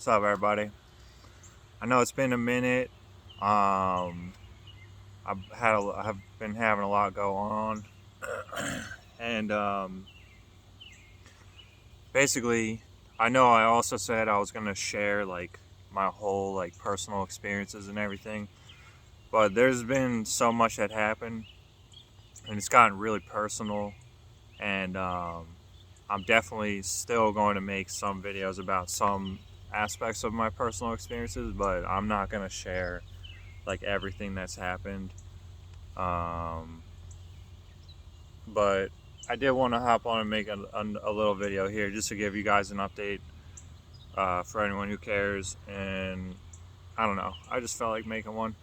What's up, everybody? I know it's been a minute. I've been having a lot go on, and basically, I know I also said I was gonna share like my whole like personal experiences and everything, but there's been so much that happened, and it's gotten really personal, and I'm definitely still going to make some videos about some aspects of my personal experiences, but I'm not gonna share like everything that's happened. Um, but I did want to hop on and make a little video here just to give you guys an update for anyone who cares. And I don't know, I just felt like making one.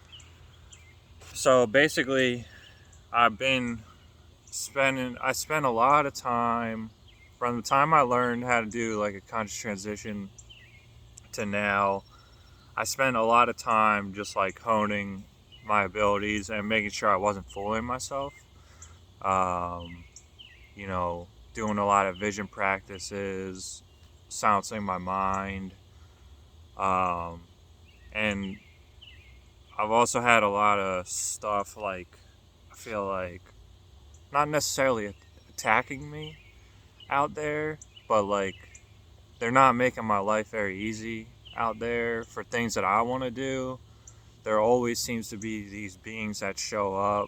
So basically, I've been I spent a lot of time from the time I learned how to do like a conscious transition to now. I spent a lot of time just like honing my abilities and making sure I wasn't fooling myself. Um, Doing a lot of vision practices, silencing my mind. Um, and I've also had a lot of stuff like, I feel like, not necessarily attacking me out there, but like, they're not making my life very easy out there for things that I want to do. There always seems to be these beings that show up,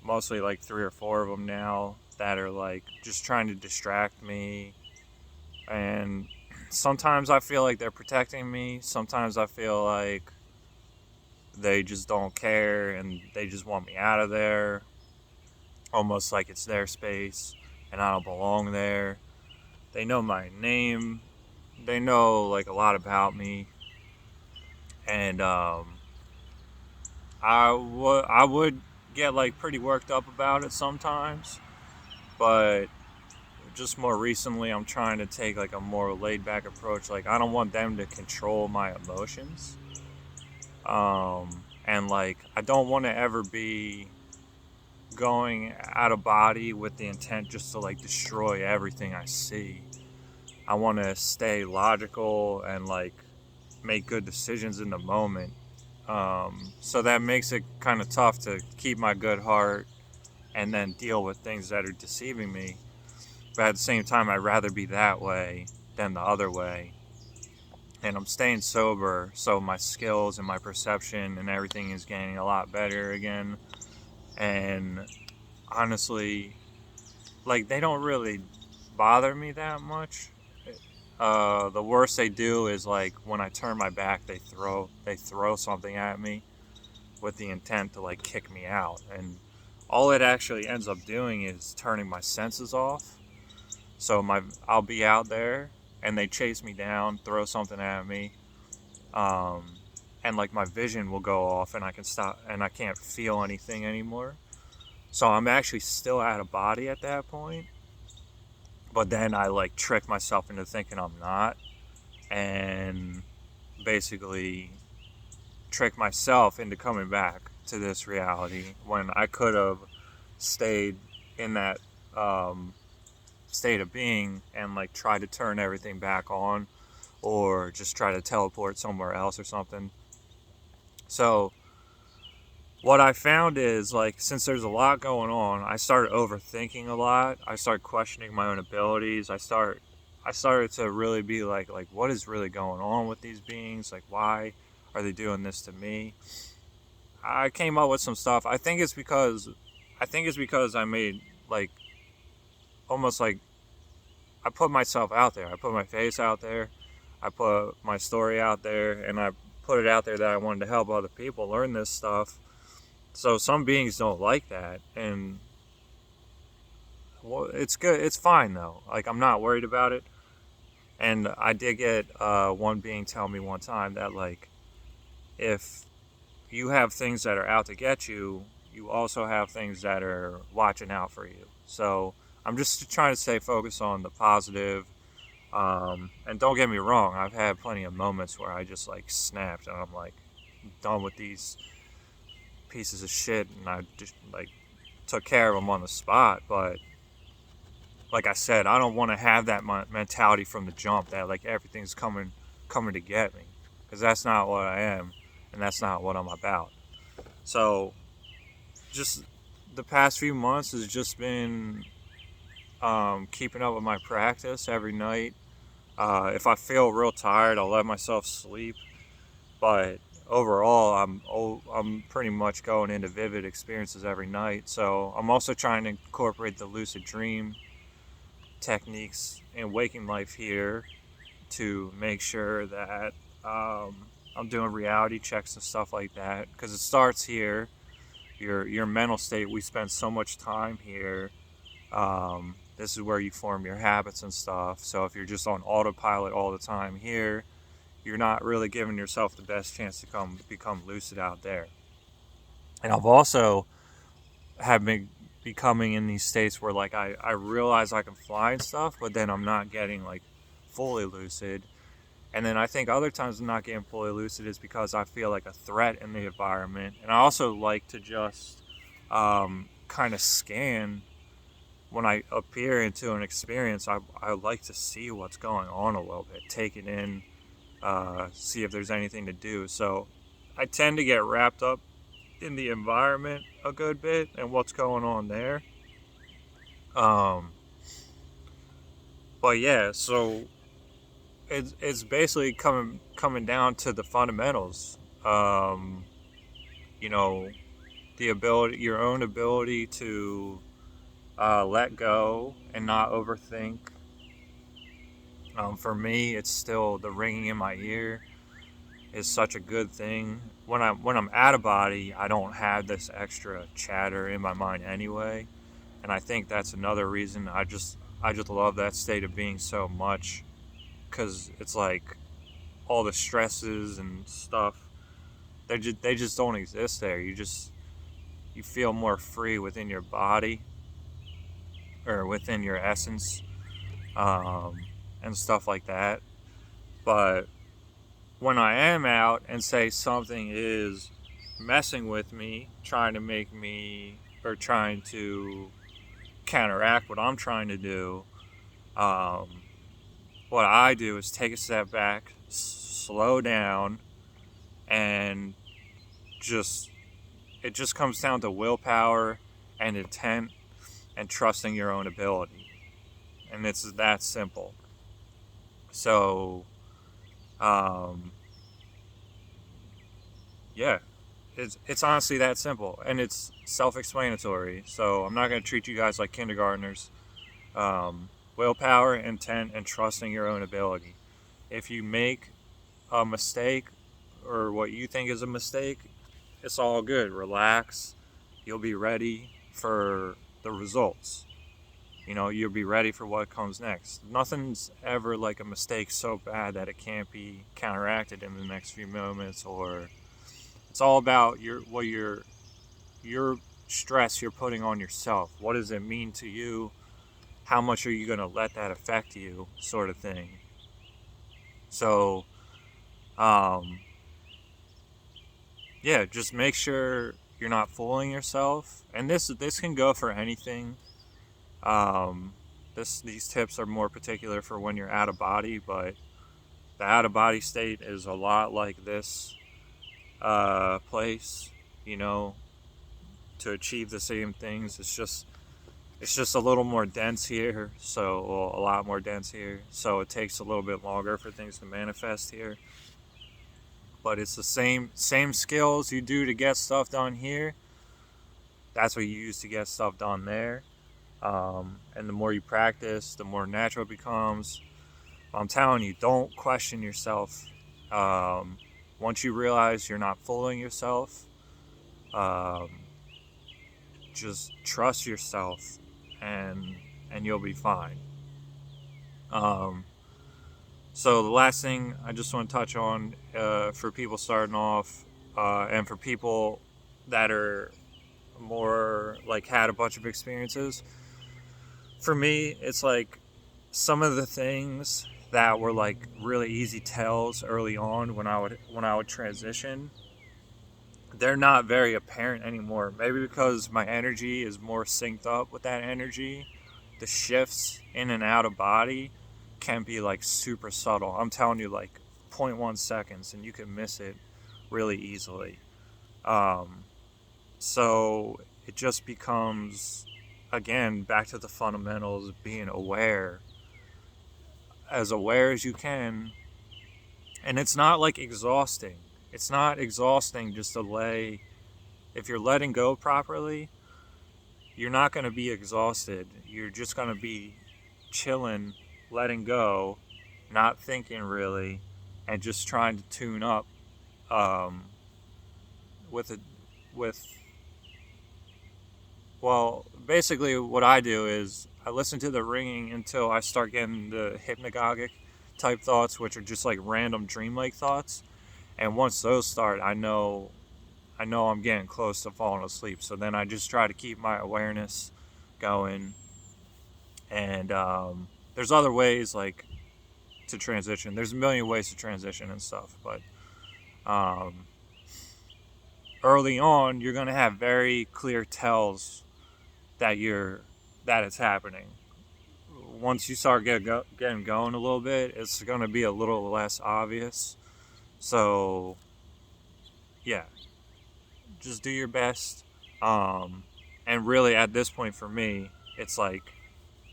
mostly like three or four of them now, that are like just trying to distract me. And sometimes I feel like they're protecting me. Sometimes I feel like they just don't care and they just want me out of there. Almost like it's their space and I don't belong there. They know my name. They know like a lot about me. And I would get like pretty worked up about it sometimes. But just more recently, I'm trying to take like a more laid back approach. Like, I don't want them to control my emotions. And like, I don't want to ever be going out of body with the intent just to like destroy everything I see. I want to stay logical and like make good decisions in the moment. So that makes it kind of tough to keep my good heart and then deal with things that are deceiving me. But at the same time, I'd rather be that way than the other way. And I'm staying sober, so my skills and my perception and everything is getting a lot better again. And honestly, like, they don't really bother me that much. The worst they do is like when I turn my back, they throw something at me with the intent to like kick me out, and all it actually ends up doing is turning my senses off. So I'll be out there and they chase me down, throw something at me, um, and like my vision will go off and I can stop and I can't feel anything anymore. So I'm actually still out of body at that point. But then I like trick myself into thinking I'm not, and basically trick myself into coming back to this reality when I could have stayed in that um, state of being and like try to turn everything back on or just try to teleport somewhere else or something. So what I found is like, since there's a lot going on, I started overthinking a lot. I started questioning my own abilities. I started to really be like what is really going on with these beings? Like, why are they doing this to me? I came up with some stuff. I think it's because I made like almost like I put myself out there. I put my face out there. I put my story out there, and I put it out there that I wanted to help other people learn this stuff. So some beings don't like that, and well, it's good. It's fine though. Like, I'm not worried about it. And I did get one being tell me one time that like, if you have things that are out to get you, you also have things that are watching out for you. So I'm just trying to stay focused on the positive. And don't get me wrong, I've had plenty of moments where I just like snapped and I'm like done with these pieces of shit, and I just like took care of them on the spot. But like I said, I don't want to have that mentality from the jump that like everything's coming to get me, because that's not what I am, and that's not what I'm about. So just the past few months has just been keeping up with my practice every night. If I feel real tired, I'll let myself sleep. But overall, I'm pretty much going into vivid experiences every night. So I'm also trying to incorporate the lucid dream techniques in waking life here to make sure that I'm doing reality checks and stuff like that. Because it starts here. Your mental state. We spend so much time here. This is where you form your habits and stuff. So if you're just on autopilot all the time here, you're not really giving yourself the best chance to become lucid out there. And I've also have been becoming in these states where like I realize I can fly and stuff, but then I'm not getting like fully lucid. And then I think other times I'm not getting fully lucid is because I feel like a threat in the environment. And I also like to just kind of scan when I appear into an experience. I like to see what's going on a little bit, take it in, see if there's anything to do. So I tend to get wrapped up in the environment a good bit and what's going on there. But yeah, so it's basically coming down to the fundamentals. You know, your own ability to let go and not overthink. For me, it's still the ringing in my ear is such a good thing. When I'm out of body, I don't have this extra chatter in my mind anyway, and I think that's another reason I just love that state of being so much, because it's like all the stresses and stuff, they just don't exist there. You feel more free within your body or within your essence, um, and stuff like that. But when I am out and say something is messing with me, trying to make me, or trying to counteract what I'm trying to do, um, what I do is take a step back, slow down, and just it just comes down to willpower and intent and trusting your own ability, and it's that simple. So, um, yeah, it's honestly that simple, and it's self-explanatory. So I'm not going to treat you guys like kindergartners. Willpower, intent, and trusting your own ability. If you make a mistake or what you think is a mistake, it's all good. Relax. You'll be ready for the results. You'll be ready for what comes next. Nothing's ever like a mistake so bad that it can't be counteracted in the next few moments. Or it's all about your stress you're putting on yourself. What does it mean to you? How much are you going to let that affect you, sort of thing. So, yeah, just make sure you're not fooling yourself. And this can go for anything. These tips are more particular for when you're out of body, but the out of body state is a lot like this place. To achieve the same things. It's just a little more dense here, a lot more dense here. So it takes a little bit longer for things to manifest here. But it's the same skills you do to get stuff done here. That's what you use to get stuff done there. And the more you practice, the more natural it becomes. I'm telling you, don't question yourself. Once you realize you're not fooling yourself, just trust yourself, and you'll be fine. So the last thing I just want to touch on, for people starting off, and for people that are more like had a bunch of experiences, for me, it's like some of the things that were like really easy tells early on when I would transition, they're not very apparent anymore. Maybe because my energy is more synced up with that energy. The shifts in and out of body can be like super subtle. I'm telling you, like 0.1 seconds, and you can miss it really easily. So it just becomes, again, back to the fundamentals of being aware as you can. And it's not like exhausting. It's not exhausting just to lay. If you're letting go properly, you're not going to be exhausted. You're just going to be chilling, letting go, not thinking really, and just trying to tune up with it. With Well, basically, what I do is I listen to the ringing until I start getting the hypnagogic type thoughts, which are just like random dreamlike thoughts. And once those start, I know I'm getting close to falling asleep. So then I just try to keep my awareness going. And there's other ways like to transition. There's a million ways to transition and stuff, but um, early on, you're gonna have very clear tells that it's happening. Once you start getting going a little bit, it's gonna be a little less obvious. So yeah, just do your best. And really, at this point for me, it's like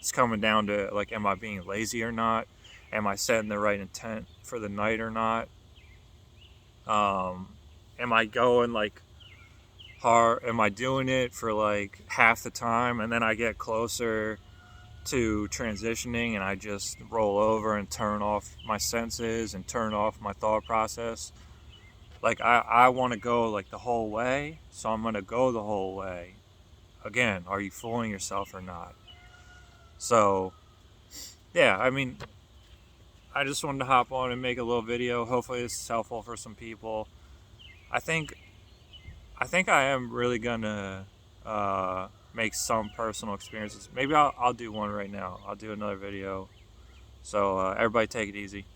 it's coming down to like, am I being lazy or not? Am I setting the right intent for the night or not? Am I going like hard? Am I doing it for like half the time, and then I get closer to transitioning and I just roll over and turn off my senses and turn off my thought process? Like I want to go like the whole way, so I'm gonna go the whole way. Again, are you fooling yourself or not? So yeah, I mean, I just wanted to hop on and make a little video. Hopefully this is helpful for some people. I think I am really gonna make some personal experiences. Maybe I'll do one right now. I'll do another video. So everybody take it easy.